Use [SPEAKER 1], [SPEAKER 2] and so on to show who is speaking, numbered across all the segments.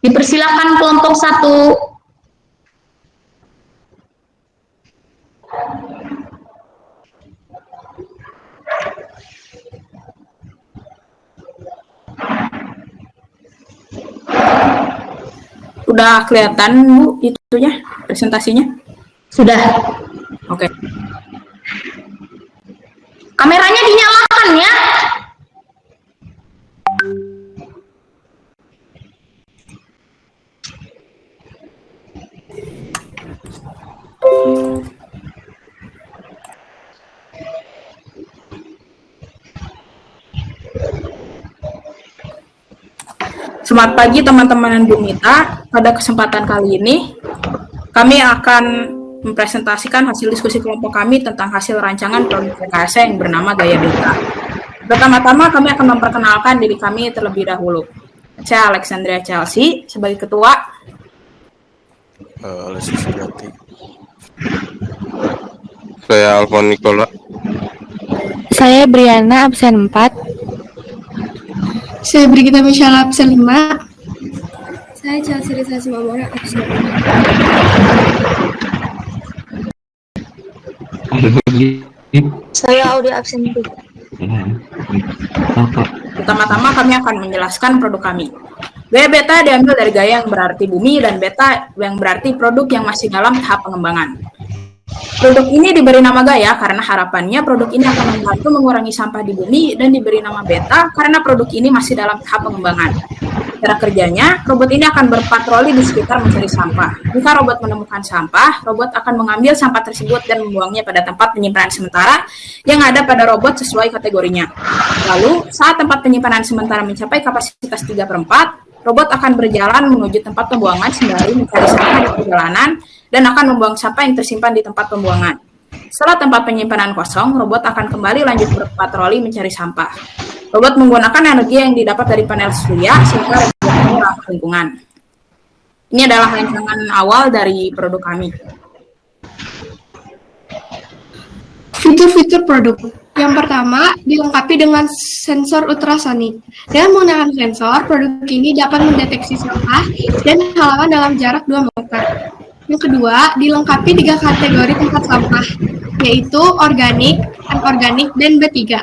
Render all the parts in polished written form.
[SPEAKER 1] Dipersilakan kelompok 1.
[SPEAKER 2] Udah kelihatan Bu itunya presentasinya?
[SPEAKER 1] Sudah.
[SPEAKER 2] Oke.
[SPEAKER 1] Kameranya dinyalakan ya.
[SPEAKER 2] Selamat pagi teman-teman Bumita. Pada kesempatan kali ini, kami akan mempresentasikan hasil diskusi kelompok kami tentang hasil rancangan produk rekayasa yang bernama Gaya Beta. Pertama-tama kami akan memperkenalkan diri kami terlebih dahulu. Saya Alexandria Chelsea sebagai ketua.
[SPEAKER 3] Alexis Sujati. Saya Alfon Nikola.
[SPEAKER 4] Saya Briana absen 4.
[SPEAKER 5] Saya Brigita Michelle absen 5.
[SPEAKER 6] Saya Chelsea Risa Simamora absen 4.
[SPEAKER 4] Saya Audi absen 3.
[SPEAKER 2] Pertama-tama kami akan menjelaskan produk kami. Gaya beta diambil dari gaya yang berarti bumi dan beta yang berarti produk yang masih dalam tahap pengembangan. Produk ini diberi nama Gaya karena harapannya produk ini akan membantu mengurangi sampah di bumi dan diberi nama Beta karena produk ini masih dalam tahap pengembangan. Cara kerjanya, robot ini akan berpatroli di sekitar mencari sampah. Jika robot menemukan sampah, robot akan mengambil sampah tersebut dan membuangnya pada tempat penyimpanan sementara yang ada pada robot sesuai kategorinya. Lalu, saat tempat penyimpanan sementara mencapai kapasitas 3/4, robot akan berjalan menuju tempat pembuangan sembari mencari sampah di perjalanan dan akan membuang sampah yang tersimpan di tempat pembuangan. Setelah tempat penyimpanan kosong, robot akan kembali lanjut berpatroli mencari sampah. Robot menggunakan energi yang didapat dari panel surya sehingga ramah lingkungan. Ini adalah rancangan awal dari produk kami.
[SPEAKER 5] Fitur-fitur produk. Yang pertama, dilengkapi dengan sensor ultrasonik. Dengan menggunakan sensor, produk ini dapat mendeteksi sampah dan halaman dalam jarak 2 meter. Yang kedua, dilengkapi 3 kategori tempat sampah, yaitu organik, anorganik, dan B3.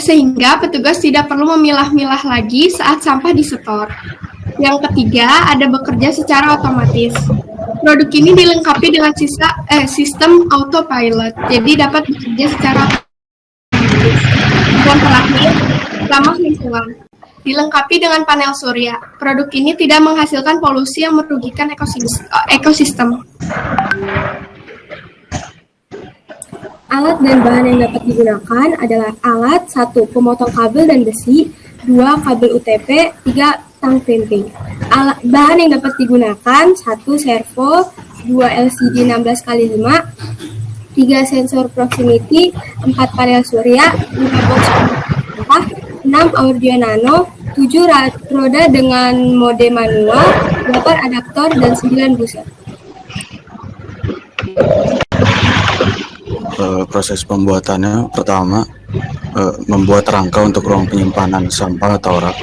[SPEAKER 5] Sehingga petugas tidak perlu memilah-milah lagi saat sampah disetor. Yang ketiga, ada bekerja secara otomatis. Produk ini dilengkapi dengan sistem autopilot, jadi dapat bekerja secara otomatis. Dan terakhir, ramah lingkungan. Dilengkapi dengan panel surya. Produk ini tidak menghasilkan polusi yang merugikan ekosistem.
[SPEAKER 6] Alat dan bahan yang dapat digunakan adalah alat 1. Pemotong kabel dan besi, 2. Kabel UTP, 3. Tang printing. Bahan yang dapat digunakan 1. Servo, 2. LCD 16x5, 3. Sensor proximity, 4. Panel surya, 5. box sampah, 6. Audio nano, 7. Roda dengan mode manual, 8. Adaptor, dan 9. buzzer.
[SPEAKER 3] Proses pembuatannya pertama membuat rangka untuk ruang penyimpanan sampah atau rak.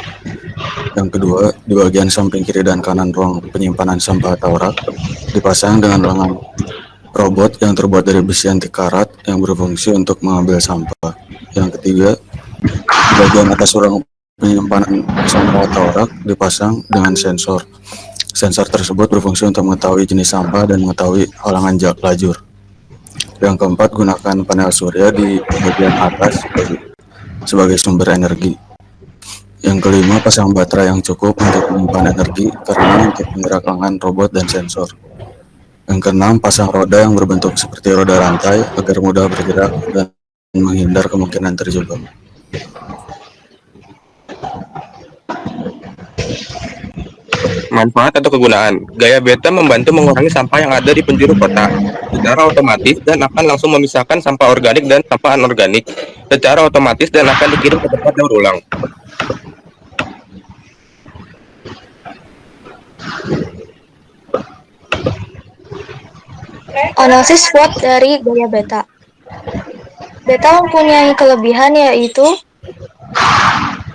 [SPEAKER 3] Yang kedua, di bagian samping kiri dan kanan ruang penyimpanan sampah atau rak dipasang dengan lengan robot yang terbuat dari besi anti karat yang berfungsi untuk mengambil sampah. Yang ketiga, di bagian atas ruang penyimpanan sampah atau rak dipasang dengan sensor. Sensor tersebut berfungsi untuk mengetahui jenis sampah dan mengetahui halangan lajur. Yang keempat, gunakan panel surya di bagian atas sebagai sumber energi. Yang kelima, pasang baterai yang cukup untuk menyimpan energi karena untuk menggerak lengan robot dan sensor. Yang keenam, pasang roda yang berbentuk seperti roda rantai agar mudah bergerak dan menghindar kemungkinan terjebak.
[SPEAKER 7] Manfaat atau kegunaan. Gaya beta membantu mengurangi sampah yang ada di penjuru kota secara otomatis dan akan langsung memisahkan sampah organik dan sampah anorganik secara otomatis dan akan dikirim ke tempat daur ulang.
[SPEAKER 4] Analisis SWOT dari gaya beta. Beta mempunyai kelebihan yaitu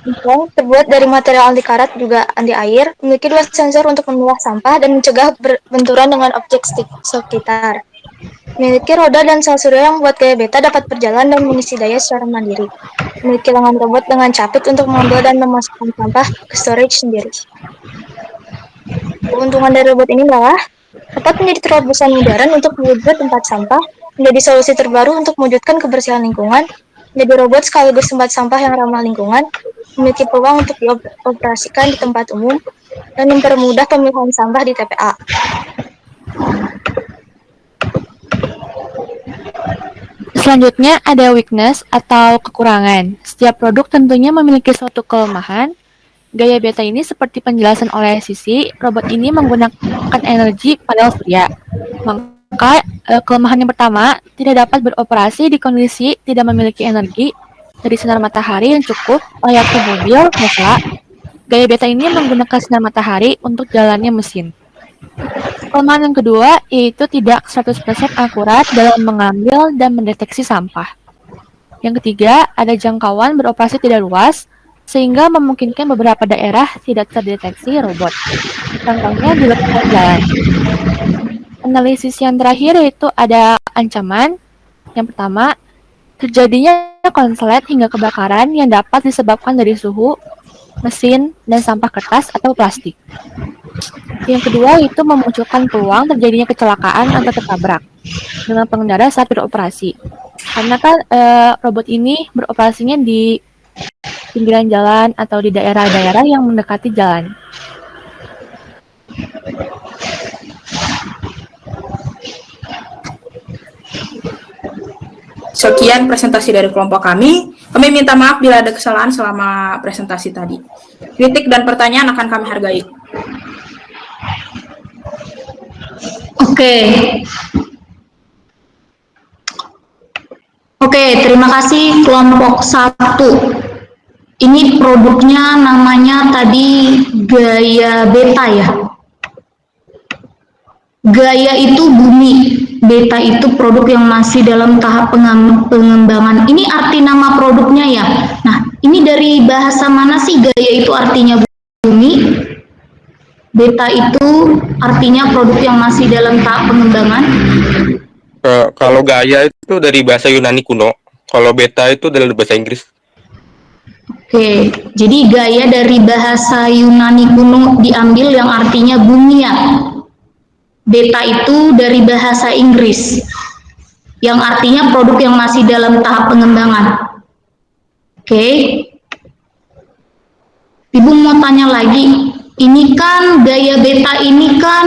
[SPEAKER 4] Yang terbuat dari material anti karat juga anti air, memiliki 2 sensor untuk memilah sampah dan mencegah benturan dengan objek sekitar. Memiliki roda dan sel surya yang membuat gaya beta dapat berjalan dan mengisi daya secara mandiri. Memiliki lengan robot dengan capit untuk mengambil dan memasukkan sampah ke storage sendiri. Keuntungan dari robot ini adalah dapat menjadi terobosan modern untuk mewujud tempat sampah, menjadi solusi terbaru untuk mewujudkan kebersihan lingkungan, menjadi robot sekaligus tempat sampah yang ramah lingkungan, memiliki peluang untuk dioperasikan di tempat umum, dan mempermudah pemilihan sampah di TPA.
[SPEAKER 8] Selanjutnya ada weakness atau kekurangan. Setiap produk tentunya memiliki suatu kelemahan. Gaya beta ini seperti penjelasan oleh Sisi, robot ini menggunakan energi panel surya. Maka kelemahan yang pertama, tidak dapat beroperasi di kondisi tidak memiliki energi dari sinar matahari yang cukup layaknya mobil, Tesla. Gaya beta ini menggunakan sinar matahari untuk jalannya mesin. Kelemahan yang kedua yaitu tidak 100% akurat dalam mengambil dan mendeteksi sampah. Yang ketiga, ada jangkauan beroperasi tidak luas, sehingga memungkinkan beberapa daerah tidak terdeteksi robot. Contohnya di lepas jalan. Analisis yang terakhir yaitu ada ancaman. Yang pertama, terjadinya konslet hingga kebakaran yang dapat disebabkan dari suhu, mesin, dan sampah kertas atau plastik. Yang kedua itu memunculkan peluang terjadinya kecelakaan atau tertabrak dengan pengendara saat beroperasi. Karena kan robot ini beroperasinya di pinggiran jalan atau di daerah-daerah yang mendekati jalan.
[SPEAKER 2] Sekian presentasi dari kelompok kami. Kami minta maaf bila ada kesalahan selama presentasi tadi. Kritik dan pertanyaan akan kami hargai.
[SPEAKER 1] Oke, terima kasih kelompok 1. Ini produknya namanya tadi Gaya Beta ya. Gaya itu bumi, Beta itu produk yang masih dalam tahap pengembangan. Ini arti nama produknya ya. Nah, ini dari bahasa mana sih Gaya itu artinya bumi? Beta itu artinya produk yang masih dalam tahap pengembangan.
[SPEAKER 7] Kalau Gaya itu dari bahasa Yunani kuno, kalau Beta itu dari bahasa Inggris.
[SPEAKER 1] Oke, jadi Gaya dari bahasa Yunani kuno diambil yang artinya bumi ya. Beta itu dari bahasa Inggris yang artinya produk yang masih dalam tahap pengembangan. Oke. Ibu mau tanya lagi, ini kan Gaya Beta ini kan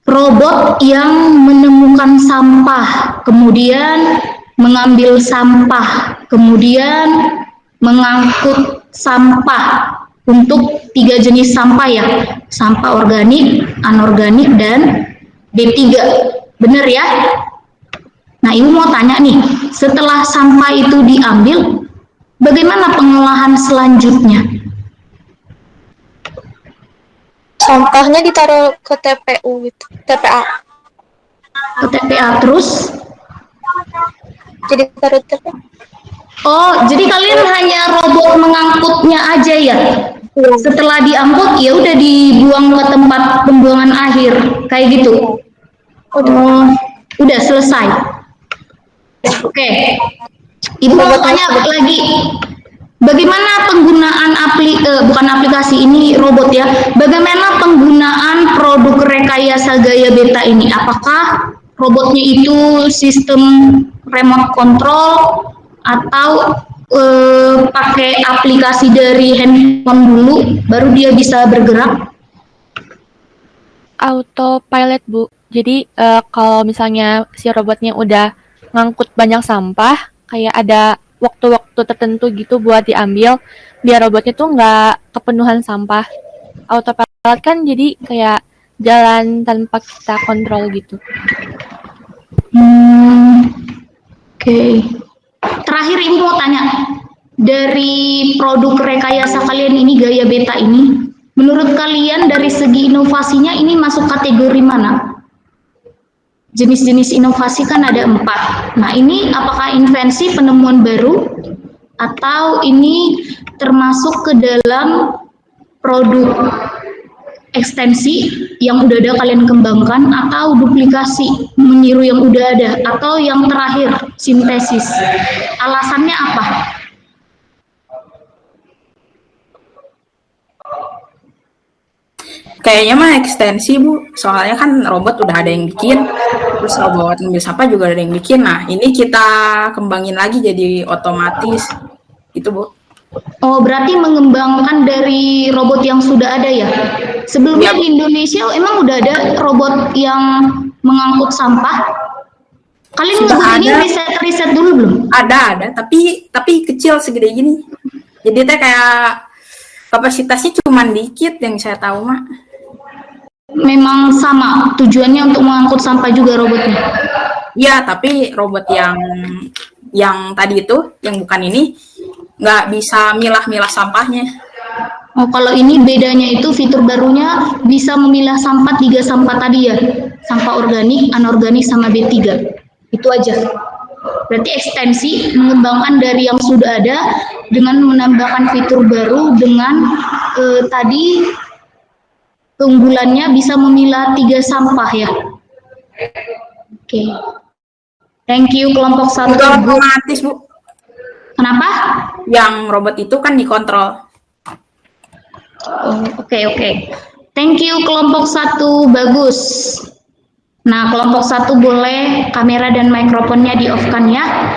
[SPEAKER 1] robot yang menemukan sampah, kemudian mengambil sampah, kemudian mengangkut sampah untuk 3 jenis sampah ya, sampah organik, anorganik, dan B3, bener ya? Nah, ibu mau tanya nih, setelah sampah itu diambil, bagaimana pengolahan selanjutnya?
[SPEAKER 4] Sampahnya ditaruh ke TPU gitu, TPA.
[SPEAKER 1] Ke TPA terus?
[SPEAKER 4] Jadi taruh TPA.
[SPEAKER 1] Oh, jadi kalian hanya robot mengangkutnya aja ya? Setelah diangkut ya udah dibuang ke tempat pembuangan akhir, kayak gitu. Oh, udah selesai. Oke. Ibu mau tanya lagi, bagaimana penggunaan bukan aplikasi ini robot ya? Bagaimana penggunaan produk rekayasa Gaya Beta ini? Apakah robotnya itu sistem remote control atau pakai aplikasi dari handphone dulu baru dia bisa bergerak?
[SPEAKER 8] Autopilot, Bu. Jadi kalau misalnya si robotnya udah ngangkut banyak sampah, kayak ada waktu-waktu tertentu gitu buat diambil, biar robotnya tuh nggak kepenuhan sampah. Autopilot kan jadi kayak jalan tanpa kita kontrol gitu.
[SPEAKER 1] Oke. Terakhir Ibu mau tanya, dari produk rekayasa kalian ini, Gaya Beta ini, menurut kalian dari segi inovasinya ini masuk kategori mana? Jenis-jenis inovasi kan ada 4. Nah, ini apakah invensi penemuan baru Atau ini termasuk ke dalam produk ekstensi yang udah ada kalian kembangkan, atau duplikasi meniru yang udah ada, atau yang terakhir sintesis? Alasannya apa?
[SPEAKER 2] Kayaknya mah ekstensi, Bu. Soalnya kan robot udah ada yang bikin, terus robot ngambil sampah juga ada yang bikin. Nah, ini kita kembangin lagi jadi otomatis. Gitu, Bu.
[SPEAKER 1] Oh, berarti mengembangkan dari robot yang sudah ada ya? Sebelumnya di Indonesia emang udah ada robot yang mengangkut sampah? Kalian
[SPEAKER 2] Sudah
[SPEAKER 1] ngebuat ini
[SPEAKER 2] ada.
[SPEAKER 1] riset dulu belum?
[SPEAKER 2] Ada, tapi kecil segede gini. Jadi teh kayak kapasitasnya cuma dikit yang saya tahu mah.
[SPEAKER 1] Memang sama tujuannya untuk mengangkut sampah juga robotnya?
[SPEAKER 2] Iya, tapi robot yang tadi itu, yang bukan ini, nggak bisa milah-milah sampahnya.
[SPEAKER 1] Oh, kalau ini bedanya itu fitur barunya bisa memilah sampah 3 sampah tadi ya? Sampah organik, anorganik, sama B3. Itu aja. Berarti ekstensi mengembangkan dari yang sudah ada dengan menambahkan fitur baru dengan tadi keunggulannya bisa memilah 3 sampah ya. Oke. Thank you kelompok 1.
[SPEAKER 2] Itu otomatis, Bu.
[SPEAKER 1] Kenapa?
[SPEAKER 2] Yang robot itu kan dikontrol.
[SPEAKER 1] Oh, oke. Thank you kelompok 1, bagus. Nah, kelompok 1 boleh kamera dan mikrofonnya di off-kan ya.